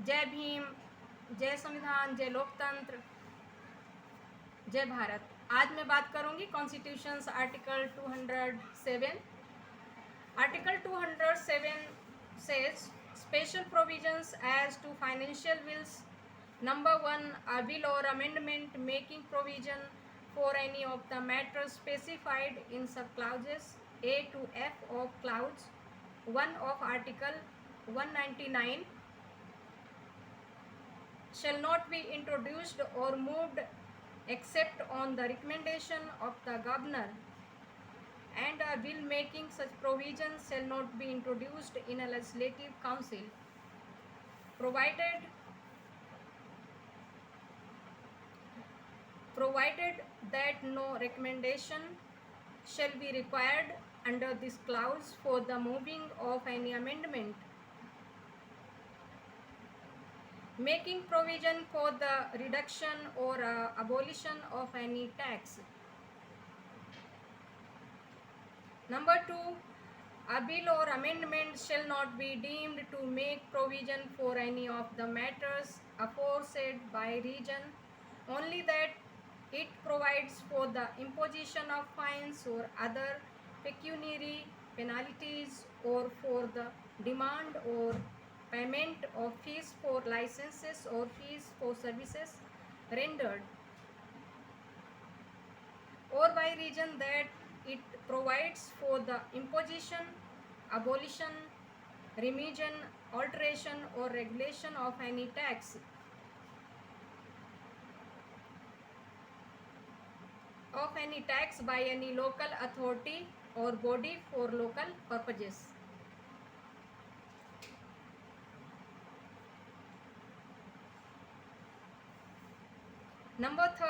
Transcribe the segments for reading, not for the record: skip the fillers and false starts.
जय भीम, जय संविधान, जय लोकतंत्र, जय भारत। आज मैं बात करूंगी constitutions article 207। Article 207 says special provisions as to financial bills. Number 1, a bill or amendment making provision for any of the matters specified in sub-clauses A to F of clause 1 of article 199 shall not be introduced or moved except on the recommendation of the governor, and a bill making such provisions shall not be introduced in a legislative council, provided that no recommendation shall be required under this clause for the moving of any amendment making provision for the reduction or abolition of any tax. Number 2, a bill or amendment shall not be deemed to make provision for any of the matters aforesaid by reason, only that it provides for the imposition of fines or other pecuniary penalties, or for the demand or payment of fees for licenses or fees for services rendered, or by reason that it provides for the imposition, abolition, remission, alteration, or regulation of any tax by any local authority or body for local purposes. Number 3,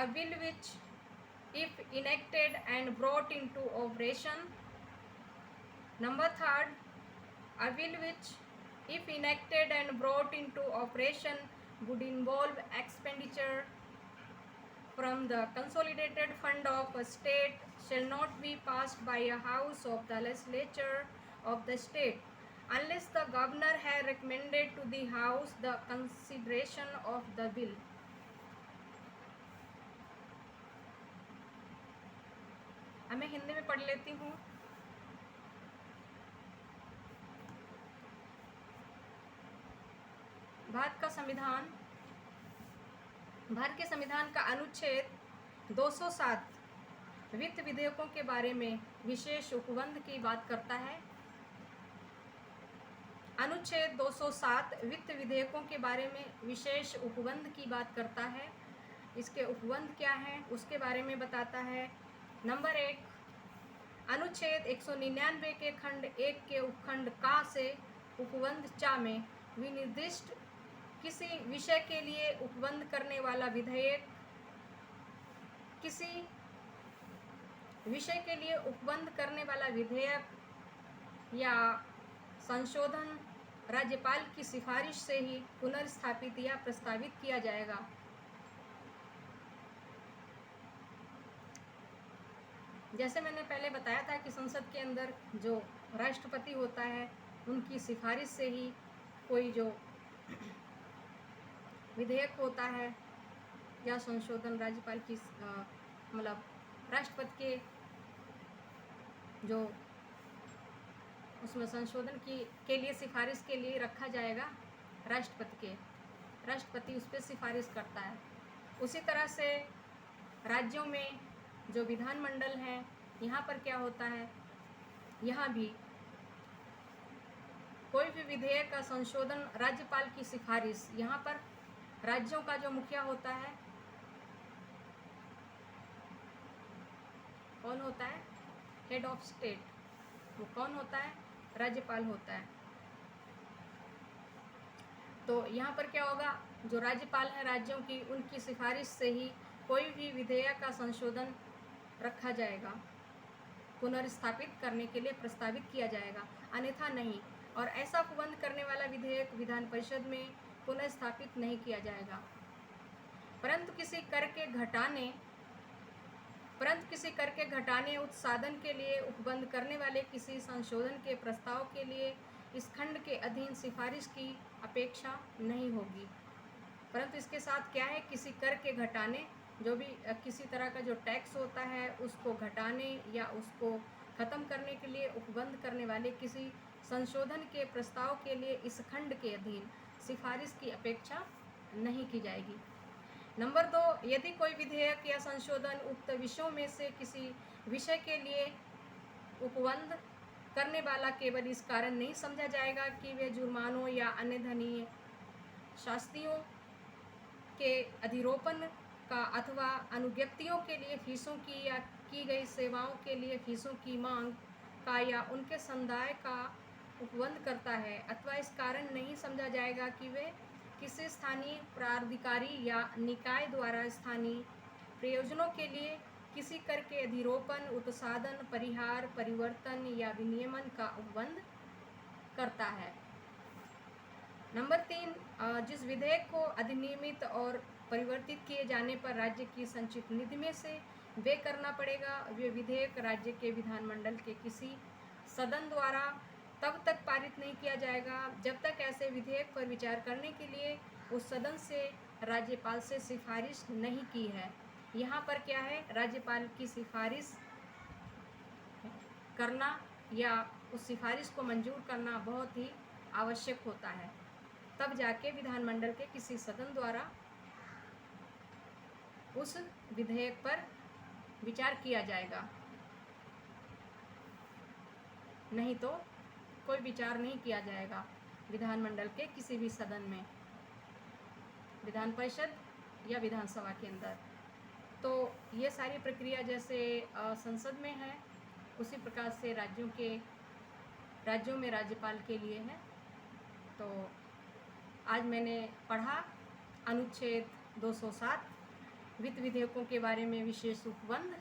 a bill which, if enacted and brought into operation. Number 3, a bill which, if enacted and brought into operation, would involve expenditure from the consolidated fund of a state shall not be passed by a house of the legislature of the state unless the governor has recommended to the house the consideration of the bill. अब मैं हिंदी में पढ़ लेती हूँ। भारत के संविधान का अनुच्छेद 207 वित्त विधेयकों के बारे में विशेष उपबंध की बात करता है। अनुच्छेद 207 वित्त विधेयकों के बारे में विशेष उपबंध की बात करता है। इसके उपबंध क्या है उसके बारे में बताता है। नंबर 1, अनुच्छेद 199 के खंड 1 के उपखंड का से उपबंध चा में विनिर्दिष्ट किसी विषय के लिए उपबंध करने वाला विधेयक, किसी विषय के लिए उपबंध करने वाला विधेयक या संशोधन राज्यपाल की सिफारिश से ही पुनर्स्थापित या प्रस्तावित किया जाएगा। जैसे मैंने पहले बताया था कि संसद के अंदर जो राष्ट्रपति होता है उनकी सिफारिश से ही कोई जो विधेयक होता है या संशोधन राज्यपाल की मतलब राष्ट्रपति के जो उसमें संशोधन के लिए सिफारिश के लिए रखा जाएगा राष्ट्रपति उस पर सिफारिश करता है। उसी तरह से राज्यों में जो विधानमंडल है यहाँ पर क्या होता है, यहाँ भी कोई भी विधेयक का संशोधन राज्यपाल की सिफारिश, यहाँ पर राज्यों का जो मुखिया होता है कौन होता है, हेड ऑफ स्टेट, वो कौन होता है, राज्यपाल होता है। तो यहाँ पर क्या होगा, जो राज्यपाल है राज्यों की उनकी सिफारिश से ही कोई भी विधेयक का संशोधन रखा जाएगा, पुनर्स्थापित करने के लिए प्रस्तावित किया जाएगा, अन्यथा नहीं। और ऐसा उपबंध करने वाला विधेयक विधान परिषद में पुनर्स्थापित नहीं किया जाएगा, परंतु किसी कर के घटाने उत्साधन के लिए उपबंध करने वाले किसी संशोधन के प्रस्ताव के लिए इस खंड के अधीन सिफारिश की अपेक्षा नहीं होगी। परंतु इसके साथ क्या है, किसी कर के घटाने, जो भी किसी तरह का जो टैक्स होता है उसको घटाने या उसको ख़त्म करने के लिए उपबंध करने वाले किसी संशोधन के प्रस्ताव के लिए इस खंड के अधीन सिफारिश की अपेक्षा नहीं की जाएगी। नंबर 2, यदि कोई विधेयक या संशोधन उक्त विषयों में से किसी विषय के लिए उपबंध करने वाला केवल इस कारण नहीं समझा जाएगा कि वे जुर्मानों या अन्य धनीय शास्तियों के अधिरोपण का अथवा अनुज्ञप्तियों के लिए फीसों की या की गई सेवाओं के लिए फीसों की मांग का या उनके समुदाय का उपबंध करता है, अथवा इस कारण नहीं समझा जाएगा कि वे किसी स्थानीय प्राधिकारी या निकाय द्वारा स्थानीय प्रयोजनों के लिए किसी कर के अधिरोपण, उत्साधन, परिहार, परिवर्तन या विनियमन का उपबंध करता है। नंबर 3, जिस विधेयक को अधिनियमित और परिवर्तित किए जाने पर राज्य की संचित निधि में से व्यय करना पड़ेगा, वे विधेयक राज्य के विधानमंडल के किसी सदन द्वारा तब तक पारित नहीं किया जाएगा जब तक ऐसे विधेयक पर विचार करने के लिए उस सदन से राज्यपाल से सिफारिश नहीं की है। यहाँ पर क्या है, राज्यपाल की सिफारिश करना या उस सिफारिश को मंजूर करना बहुत ही आवश्यक होता है, तब जाके विधानमंडल के किसी सदन द्वारा उस विधेयक पर विचार किया जाएगा, नहीं तो कोई विचार नहीं किया जाएगा विधानमंडल के किसी भी सदन में, विधान परिषद या विधानसभा के अंदर। तो ये सारी प्रक्रिया जैसे संसद में है, उसी प्रकार से राज्यों में राज्यपाल के लिए है। तो आज मैंने पढ़ा अनुच्छेद 207 वित्त विधेयकों के बारे में विशेष उपबंध,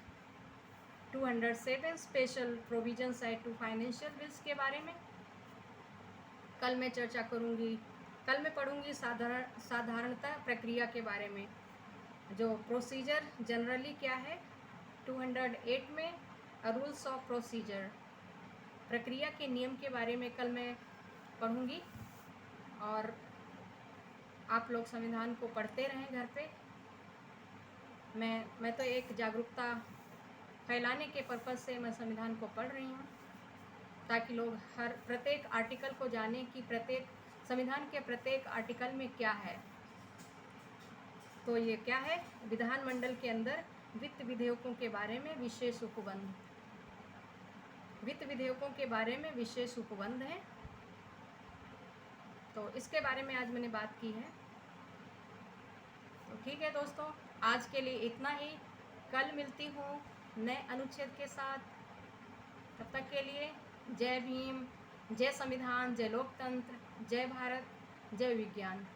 207 special provisions as to financial bills के बारे में। कल मैं चर्चा करूँगी, कल मैं पढ़ूँगी साधारणतः प्रक्रिया के बारे में, जो प्रोसीजर जनरली क्या है, 208 में रूल्स ऑफ प्रोसीजर, प्रक्रिया के नियम के बारे में कल मैं पढ़ूँगी। और आप लोग संविधान को पढ़ते रहें घर पे। मैं तो एक जागरूकता फैलाने के पर्पज़ से मैं संविधान को पढ़ रही हूँ, ताकि लोग हर प्रत्येक आर्टिकल को जानें कि संविधान के प्रत्येक आर्टिकल में क्या है। तो ये क्या है, विधानमंडल के अंदर वित्त विधेयकों के बारे में विशेष उपबंध, वित्त विधेयकों के बारे में विशेष उपबंध है। तो इसके बारे में आज मैंने बात की है। तो ठीक है दोस्तों, आज के लिए इतना ही। कल मिलती हूँ नए अनुच्छेद के साथ। तब तक के लिए जय भीम, जय संविधान, जय लोकतंत्र, जय भारत, जय विज्ञान।